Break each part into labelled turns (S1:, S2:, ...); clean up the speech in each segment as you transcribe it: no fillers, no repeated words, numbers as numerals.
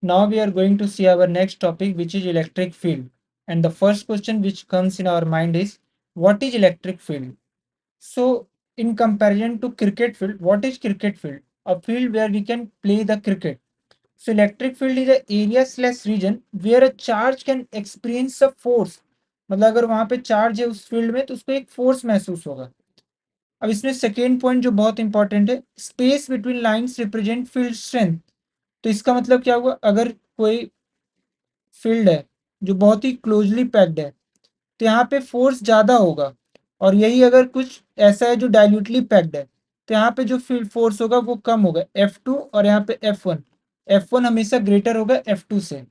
S1: Now we are going to see our next topic, which is electric field. And the first question which comes in our mind is, what is electric field? So, in comparison to cricket field, what is cricket field? A field where we can play the cricket. So, electric field is an area/region where a charge can experience a force. मतलब अगर वहां पे charge है उस field में तो उसको एक फोर्स महसूस होगा। अब इसमें सेकेंड पॉइंट जो बहुत इंपॉर्टेंट है, space between lines represent field strength. तो इसका मतलब क्या हुआ, अगर कोई फील्ड है जो बहुत ही क्लोजली पैक्ड है तो यहाँ पे फोर्स ज़्यादा होगा, और यही अगर कुछ ऐसा है जो डाइल्यूटली पैक्ड है तो यहाँ पे जो फील्ड फोर्स होगा वो कम होगा, F2, और यहाँ पे F1 हमेशा ग्रेटर होगा F2 से।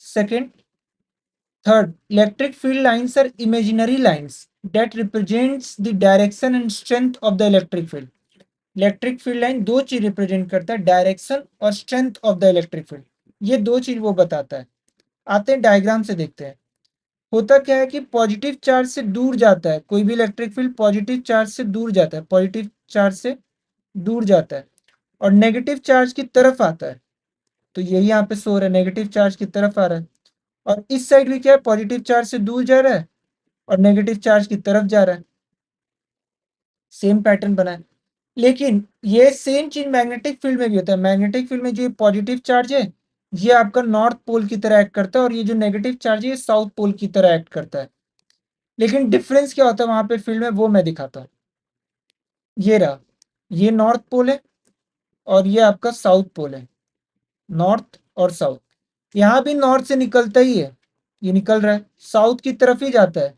S1: Second, third, electric field lines are imaginary lines that represents the direction and strength of the electric field. Electric field line दो चीज रिप्रेजेंट करता है, डायरेक्शन और strength of the electric field. ये दो चीज वो बताता है। आते हैं डायग्राम से देखते हैं। होता क्या है कि पॉजिटिव चार्ज से दूर जाता है, कोई भी इलेक्ट्रिक फील्ड पॉजिटिव चार्ज से दूर जाता है, पॉजिटिव चार्ज से दूर जाता है और नेगेटिव चार्ज की तरफ आता है। तो यही यहाँ पे शो रहा है, नेगेटिव चार्ज की तरफ आ रहा है। और इस साइड भी क्या है, पॉजिटिव चार्ज से दूर जा रहा है और नेगेटिव चार्ज की तरफ जा रहा है। सेम पैटर्न बना है। लेकिन ये सेम चीज मैग्नेटिक फील्ड में भी होता है। मैग्नेटिक फील्ड में जो पॉजिटिव चार्ज है ये आपका नॉर्थ पोल की तरह एक्ट करता है, और ये जो नेगेटिव चार्ज है ये साउथ पोल की तरह एक्ट करता है। लेकिन डिफरेंस क्या होता है वहां पे फील्ड में, वो मैं दिखाता हूँ। ये रहा, ये नॉर्थ पोल है और ये आपका साउथ पोल है, नॉर्थ और साउथ। यहाँ भी नॉर्थ से निकलता ही है, ये निकल रहा है साउथ की तरफ ही जाता है,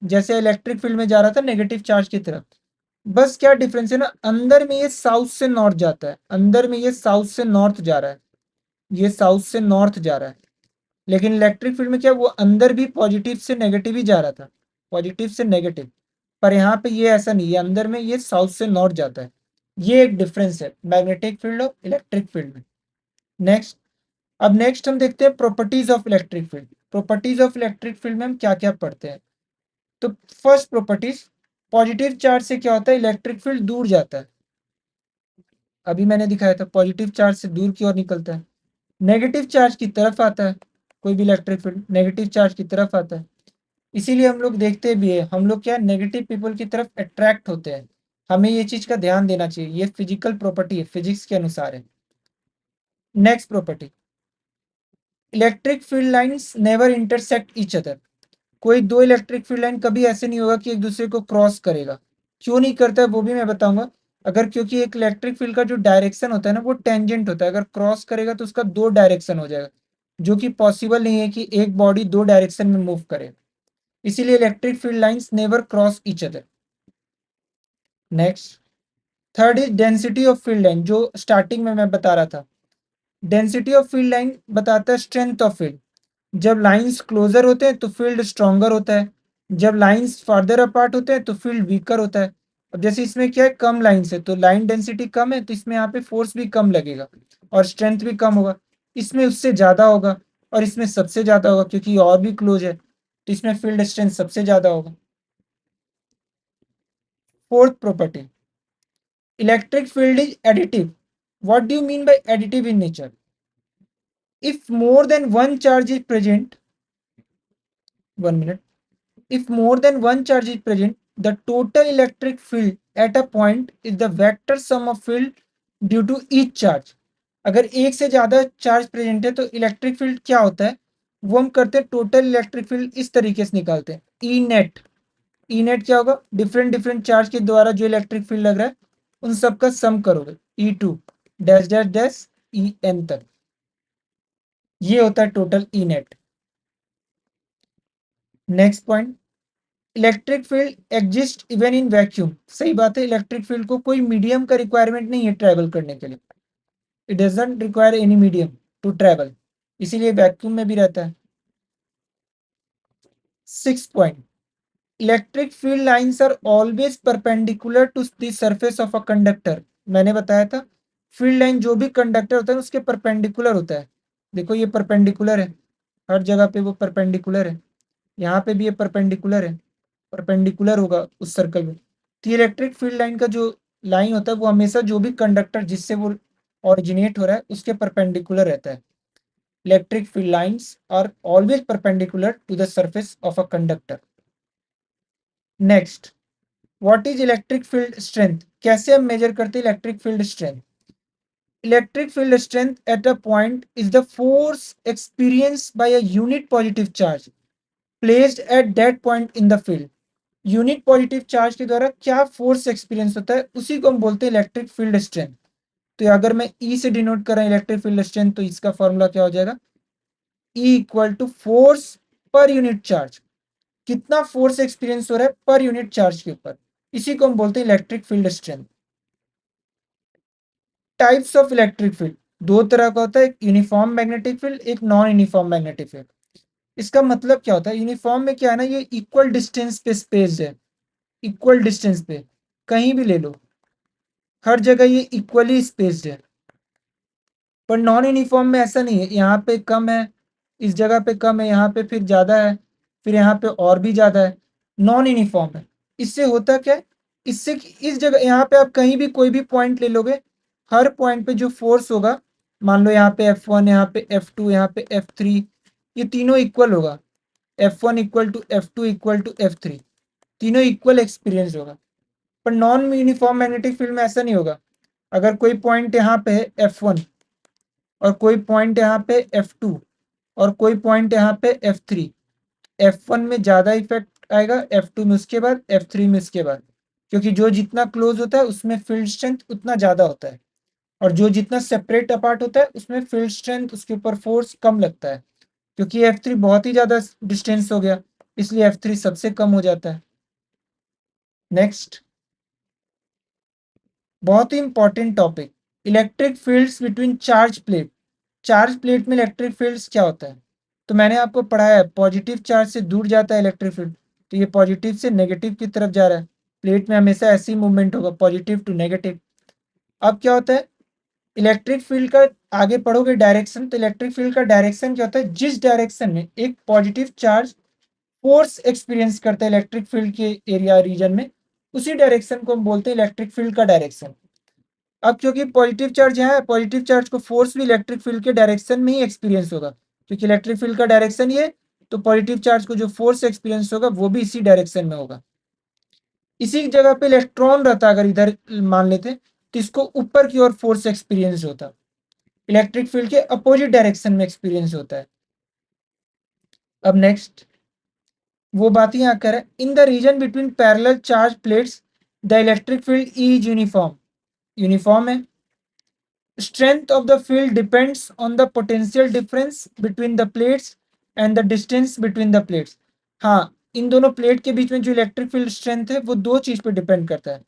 S1: जैसे इलेक्ट्रिक फील्ड में जा रहा था नेगेटिव चार्ज की तरफ। बस क्या डिफरेंस है ना, अंदर में ये साउथ से नॉर्थ जाता है, अंदर में ये साउथ से नॉर्थ जा रहा है, ये साउथ से नॉर्थ जा रहा है। लेकिन इलेक्ट्रिक फील्ड में क्या, वो अंदर भी पॉजिटिव से नेगेटिव ही जा रहा था, पॉजिटिव से नेगेटिव। पर यहाँ पे ये ऐसा नहीं है, अंदर में ये साउथ से नॉर्थ जाता है। ये एक डिफरेंस है मैग्नेटिक फील्ड और इलेक्ट्रिक फील्ड में। नेक्स्ट, अब नेक्स्ट हम देखते हैं properties of electric field. Properties of electric field में हम क्या क्या पढ़ते हैं। तो फर्स्ट प्रॉपर्टीज, पॉजिटिव चार्ज से क्या होता है, इलेक्ट्रिक फील्ड दूर जाता है। अभी मैंने दिखाया था पॉजिटिव चार्ज से दूर की ओर निकलता है, नेगेटिव चार्ज की तरफ आता है। कोई भी इलेक्ट्रिक फील्ड नेगेटिव चार्ज की तरफ आता है। इसीलिए हम लोग देखते भी है, हम लोग क्या नेगेटिव पीपल की तरफ अट्रैक्ट होते हैं। हमें ये चीज का ध्यान देना चाहिए, ये फिजिकल प्रॉपर्टी है, फिजिक्स के अनुसार है। Next property, electric field lines never intersect each other. कोई दो इलेक्ट्रिक फील्ड लाइन कभी ऐसे नहीं होगा कि एक दूसरे को क्रॉस करेगा। क्यों नहीं करता है वो भी मैं बताऊंगा। अगर, क्योंकि एक इलेक्ट्रिक फील्ड का जो डायरेक्शन होता है ना वो टेंजेंट होता है, अगर क्रॉस करेगा तो उसका दो डायरेक्शन हो जाएगा, जो कि पॉसिबल नहीं है कि एक बॉडी दो डायरेक्शन में मूव करे। इसीलिए electric field lines never cross each other. Next, third is density of field line, जो स्टार्टिंग में मैं बता रहा था। डेंसिटी ऑफ फील्ड लाइन बताता है स्ट्रेंथ ऑफ फील्ड। जब लाइंस क्लोजर होते हैं तो फील्ड स्ट्रॉन्गर होता है, जब लाइंस फार्दर अपार्ट होते हैं तो फील्ड वीकर होता है। अब जैसे इसमें क्या है, कम लाइंस है तो लाइन डेंसिटी कम है, तो इसमें यहाँ पे फोर्स भी कम लगेगा और स्ट्रेंथ भी कम होगा। इसमें उससे ज्यादा होगा और इसमें सबसे ज्यादा होगा, क्योंकि और भी क्लोज है तो इसमें फील्ड स्ट्रेंथ सबसे ज्यादा होगा। Fourth property, electric field is additive. What do you mean by additive in nature? If more than one charge is present, 1 minute. If more than one charge is present, the total electric field at a point is the vector sum of field due to each charge. अगर एक से ज्यादा charge present है तो electric field क्या होता है, वो हम करते हैं टोटल इलेक्ट्रिक फील्ड इस तरीके से निकालते हैं, ई नेट। ई नेट क्या होगा, डिफरेंट डिफरेंट चार्ज के द्वारा जो इलेक्ट्रिक फील्ड लग रहा है उन सबका सम करोगे, E2 dash dash dash E N तक। ये होता है total E net. Next point, electric field exist even in vacuum. सही बात है, इलेक्ट्रिक फील्ड को कोई मीडियम का रिक्वायरमेंट नहीं है ट्रैवल करने के लिए। It doesn't require any medium to travel, इसीलिए वैक्यूम में भी रहता है। Six point, electric field lines are always perpendicular to the surface of a conductor. मैंने बताया था फील्ड लाइन जो भी कंडक्टर होता है उसके परपेंडिकुलर होता है। देखो ये परपेंडिकुलर है, हर जगह पे वो परपेंडिकुलर है, यहाँ पे भी ये परपेंडिकुलर है, परपेंडिकुलर होगा उस सर्कल में। तो इलेक्ट्रिक फील्ड लाइन का जो लाइन होता है वो हमेशा जो भी कंडक्टर जिससे वो ओरिजिनेट हो रहा है उसके परपेंडिकुलर रहता है। Electric field lines are always perpendicular to the surface of a conductor. Next, what is electric field strength? कैसे हम measure करते हैं electric field strength? Electric field strength at a point is the force experienced by a unit positive charge placed at that point in the field. Unit positive charge के द्वारा क्या force experience होता है उसी को हम बोलते हैं इलेक्ट्रिक फील्ड स्ट्रेंथ. तो अगर मैं ई से डिनोट कर रहा हूं इलेक्ट्रिक फील्ड स्ट्रेंथ तो इसका फॉर्मूला क्या हो जाएगा? E equal to force per unit charge. कितना फोर्स एक्सपीरियंस हो रहा है पर यूनिट चार्ज के ऊपर, इसी को हम बोलते हैं electric field strength. Types of electric field दो तरह का होता है, एक यूनिफॉर्म मैग्नेटिक फील्ड, एक नॉन यूनिफॉर्म मैग्नेटिक फील्ड. इसका मतलब क्या होता है? यूनिफॉर्म में क्या है ना, ये इक्वल डिस्टेंस पे स्पेस है, इक्वल डिस्टेंस पे कहीं भी ले लो, हर जगह ये इक्वली स्पेस्ड है. पर नॉन यूनिफॉर्म में ऐसा नहीं है, यहाँ पे कम है, इस जगह पे कम है, यहाँ पे फिर ज़्यादा है, फिर यहाँ पे और भी ज़्यादा है. नॉन यूनिफॉर्म है. इससे होता क्या है, इससे इस जगह यहाँ पे आप कहीं भी कोई भी पॉइंट ले लोगे, हर पॉइंट पे जो फोर्स होगा, मान लो यहाँ पे F1, यहाँ पे F2, यहाँ पे F3, ये तीनों इक्वल होगा. F1 equal to F2 equal to F3, तीनों इक्वल एक्सपीरियंस होगा. पर नॉन यूनिफॉर्म मैग्नेटिक फील्ड में ऐसा नहीं होगा. अगर कोई पॉइंट यहाँ पे है F1 और कोई पॉइंट यहाँ पे F2 और कोई पॉइंट यहाँ पे F3, F1 में ज़्यादा इफेक्ट आएगा, F2 में उसके बाद, F3 में इसके बाद, क्योंकि जो जितना क्लोज होता है उसमें फील्ड स्ट्रेंथ उतना ज़्यादा होता है, और जो जितना सेपरेट अपार्ट होता है उसमें फील्ड स्ट्रेंथ, उसके ऊपर फोर्स कम लगता है. क्योंकि F3 बहुत ही ज़्यादा डिस्टेंस हो गया, इसलिए F3 सबसे कम हो जाता है. नेक्स्ट, बहुत ही important topic, electric fields between charge plate. Charge plate में इलेक्ट्रिक फील्ड्स क्या होता है? तो मैंने आपको पढ़ाया है, पॉजिटिव चार्ज से दूर जाता है इलेक्ट्रिक फील्ड, तो ये पॉजिटिव से नेगेटिव की तरफ जा रहा है. प्लेट में हमेशा ऐसी मूवमेंट होगा, पॉजिटिव टू नेगेटिव. अब क्या होता है, इलेक्ट्रिक फील्ड का आगे पढ़ोगे डायरेक्शन, तो इलेक्ट्रिक फील्ड का डायरेक्शन क्या होता है, जिस डायरेक्शन में एक पॉजिटिव चार्ज फोर्स एक्सपीरियंस करता है इलेक्ट्रिक फील्ड के एरिया रीजन में, उसी डायरेक्शन को हम बोलते हैं इलेक्ट्रिक फील्ड का डायरेक्शन. अब क्योंकि पॉजिटिव चार्ज यहाँ है, पॉजिटिव चार्ज को फोर्स भी इलेक्ट्रिक फील्ड के डायरेक्शन में ही एक्सपीरियंस होगा, क्योंकि इलेक्ट्रिक फील्ड का डायरेक्शन ये, तो पॉजिटिव चार्ज को जो फोर्स एक्सपीरियंस होगा वो भी इसी डायरेक्शन में होगा. इसी जगह पे इलेक्ट्रॉन रहता, अगर इधर मान लेते तो इसको ऊपर की ओर फोर्स एक्सपीरियंस होता, इलेक्ट्रिक फील्ड के अपोजिट डायरेक्शन में एक्सपीरियंस होता है. अब नेक्स्ट, वो बात यहाँ कर रहा है, in the region between parallel charge plates the electric field is uniform. Uniform है. Strength of the field depends on the potential difference between the plates and the distance between the plates. हाँ, इन दोनों plate के बीच में जो electric field strength है वो दो चीज पे डिपेंड करता है.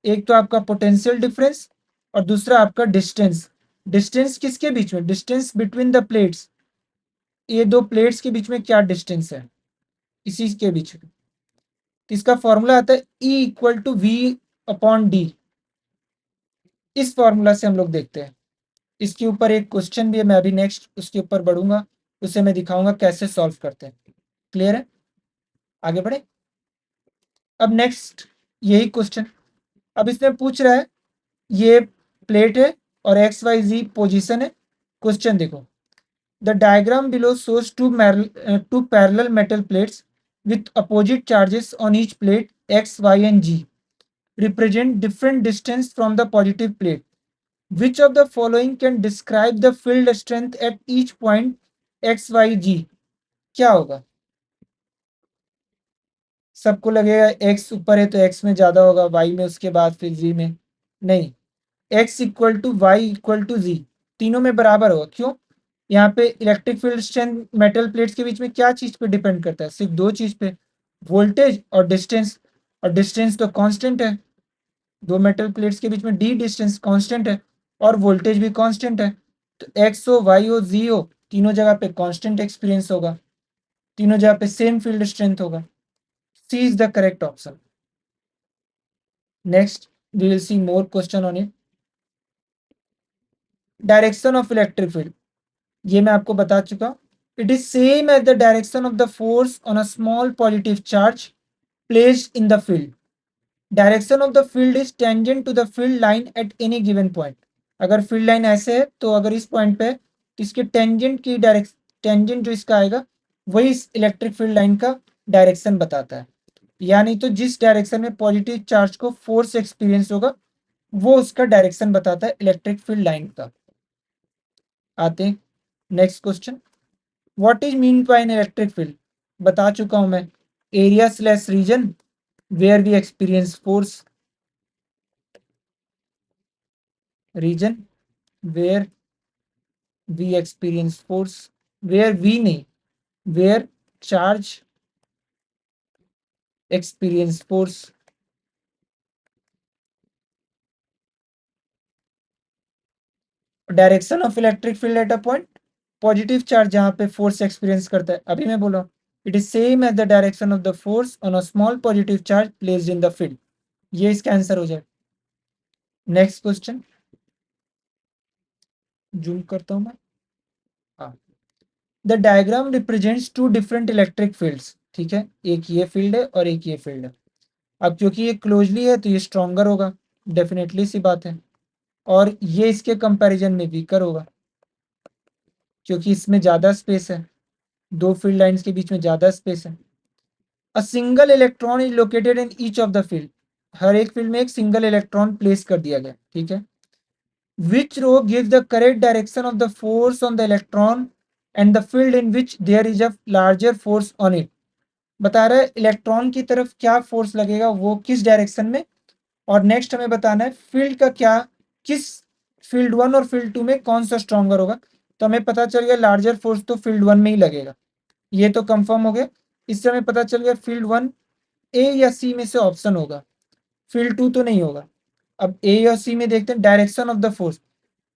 S1: एक तो आपका पोटेंशियल डिफरेंस और दूसरा आपका डिस्टेंस. डिस्टेंस किसके बीच में? Distance between the plates. ये दो प्लेट्स के बीच में क्या डिस्टेंस है, इसी के बीच में. तो इसका फॉर्मूला आता है E equal to V upon D. इस फॉर्मूला से हम लोग देखते हैं. इसके ऊपर एक क्वेश्चन भी है, मैं अभी नेक्स्ट उसके ऊपर बढ़ूंगा, उसे मैं दिखाऊंगा कैसे सॉल्व करते हैं. क्लियर है? आगे बढ़े. अब नेक्स्ट यही क्वेश्चन, अब इसमें पूछ रहा है, ये प्लेट है और एक्स वाई जी पोजीशन है. क्वेश्चन देखो, the diagram below shows two parallel metal plates with opposite charges on each plate X Y and Z represent different distance from the positive plate. Which of the following can describe the field strength at each point x, y, g? क्या होगा? सबको लगेगा x ऊपर है तो x में ज्यादा होगा, y में उसके बाद फिर z में. नहीं, x equal to Y equal to z, तीनों में बराबर होगा. क्यों? यहाँ पे electric field strength metal plates के बीच में क्या चीज पे डिपेंड करता है? सिर्फ दो चीज पे, वोल्टेज और डिस्टेंस. और डिस्टेंस तो कांस्टेंट है, दो मेटल प्लेट्स के बीच में डी डिस्टेंस कांस्टेंट है, और वोल्टेज भी कांस्टेंट है. तो एक्स हो, वाई हो, जी हो, तीनों जगह पे कांस्टेंट एक्सपीरियंस होगा, तीनों जगह पे सेम फील्ड स्ट्रेंथ होगा. C is the correct option. Next, we will see more question on it. Direction of electric field, ये मैं आपको बता चुका हूं. It is same as the direction of the force on a small positive charge placed in the field. Direction of the field is tangent to the field line at any given point. अगर field line ऐसे है तो अगर इस point पे, तो इसके tangent जो इसका आएगा वही इस इलेक्ट्रिक फील्ड लाइन का डायरेक्शन बताता है। यानी तो जिस डायरेक्शन में पॉजिटिव चार्ज को फोर्स एक्सपीरियंस होगा वो उसका डायरेक्शन बताता है इलेक्ट्रिक फील्ड लाइन का। आते हैं next question. What is mean by an electric field? बता चुका हूं मैं, area slash region where we experience force, region where we experience force, where we नहीं, where charge experience force. Direction of electric field at a point, positive charge जहां पे force experience करता है, अभी मैं बोला it is same as the direction of the force on a small positive charge placed in the field. ये इसका answer हो जाए। नेक्स्ट क्वेश्चन, जूम करता हूं मैं। हाँ, the diagram represents to different electric fields. ठीक है, एक ये फील्ड है और एक ये फील्ड है। अब क्योंकि ये क्लोजली है तो ये स्ट्रॉन्गर होगा, डेफिनेटली सी बात है, और ये इसके कंपैरिजन में वीकर होगा क्योंकि इसमें ज्यादा स्पेस है, दो फील्ड लाइंस के बीच में ज्यादा स्पेस है। A single electron is located in each of the field, हर एक फील्ड में एक सिंगल इलेक्ट्रॉन प्लेस कर दिया गया। ठीक है, which row gives the correct direction of the force on the electron and the field in which there is a larger force on it। बता रहा है इलेक्ट्रॉन की तरफ क्या फोर्स लगेगा वो किस डायरेक्शन में, और नेक्स्ट हमें बताना है फील्ड का क्या, किस फील्ड वन और फील्ड टू में कौन सा स्ट्रॉन्गर होगा। तो हमें पता चल गया लार्जर फोर्स तो फील्ड वन में ही लगेगा, ये तो कंफर्म हो गया। इससे हमें पता चल गया फील्ड वन ए या सी में से ऑप्शन होगा, फील्ड टू तो नहीं होगा। अब ए और सी में देखते हैं direction of the force,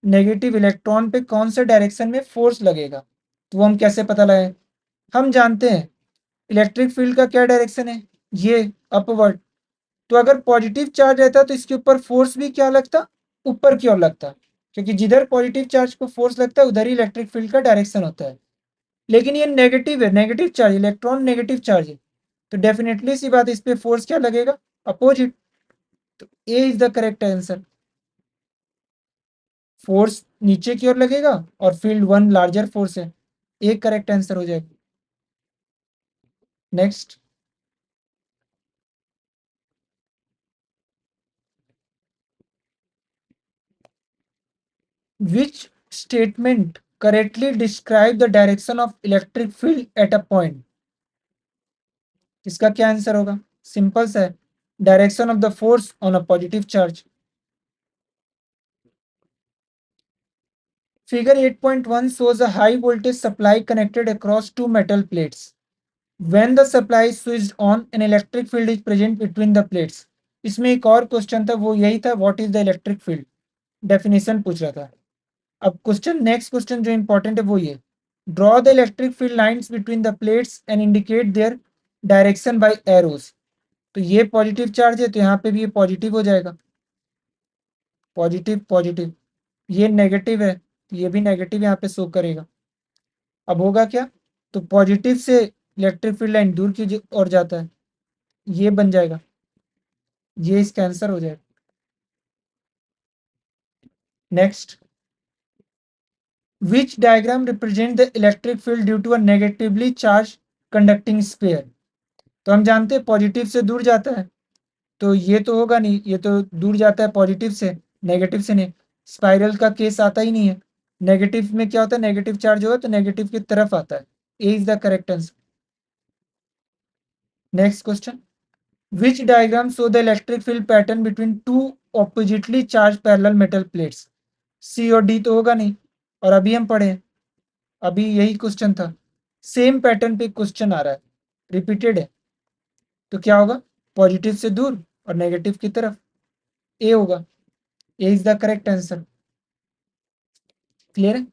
S1: negative electron पे कौन से डायरेक्शन में फोर्स लगेगा, तो वो हम कैसे पता लगाएं। हम जानते हैं इलेक्ट्रिक फील्ड का क्या डायरेक्शन है, ये अपवर्ड। तो अगर पॉजिटिव चार्ज रहता तो इसके ऊपर फोर्स भी क्या लगता, ऊपर की ओर लगता, क्योंकि जिधर पॉजिटिव चार्ज को फोर्स लगता है उधर ही इलेक्ट्रिक फील्ड का डायरेक्शन होता है। लेकिन ये नेगेटिव है, negative charge, electron negative charge है, तो डेफिनेटली सी बात इस पे फोर्स क्या लगेगा, अपोजिट। तो A is the correct answer, force नीचे की ओर लगेगा और फील्ड वन लार्जर फोर्स है, एक करेक्ट आंसर हो जाएगा। Next, which statement correctly describe the direction of electric field at a point? इसका क्या आंसर होगा, सिंपल सा है, direction of the force on a positive charge. Figure 8.1 shows a high voltage supply connected across two metal plates. When the supply is switched on, an electric field is present between the plates. इसमें एक और question था, वो यही था, what is the electric field, definition पूछ रहा था। अब क्वेश्चन, नेक्स्ट क्वेश्चन जो इंपॉर्टेंट है वो ये, draw the electric field lines between the plates and indicate their direction by arrows. तो ये पॉजिटिव चार्ज है तो यहाँ पे भी ये पॉजिटिव हो जाएगा, पॉजिटिव पॉजिटिव, ये नेगेटिव है तो ये भी नेगेटिव यहाँ पे शो करेगा। अब होगा क्या, तो पॉजिटिव से इलेक्ट्रिक फील्ड लाइन दूर की ओर जाता है, ये बन जाएगा, ये इसका आंसर हो जाएगा। Next, which diagram represent the electric field due to a negatively charge conducting sphere? तो हम जानते हैं पॉजिटिव से दूर जाता है, तो ये तो होगा नहीं, ये तो दूर जाता है पॉजिटिव से, नेगेटिव से नहीं, स्पाइरल का केस आता ही नहीं है। नेगेटिव में क्या होता है, नेगेटिव चार्ज होगा तो नेगेटिव की तरफ आता है, A is the correct answer. Next question, which diagram show the electric field pattern between two oppositely charge parallel metal plates? C और डी तो होगा नहीं, और अभी हम पढ़े, अभी यही क्वेश्चन था, सेम पैटर्न पे क्वेश्चन आ रहा है, रिपीटेड है, तो क्या होगा, पॉजिटिव से दूर और नेगेटिव की तरफ, ए होगा, A is the correct answer. Clear है?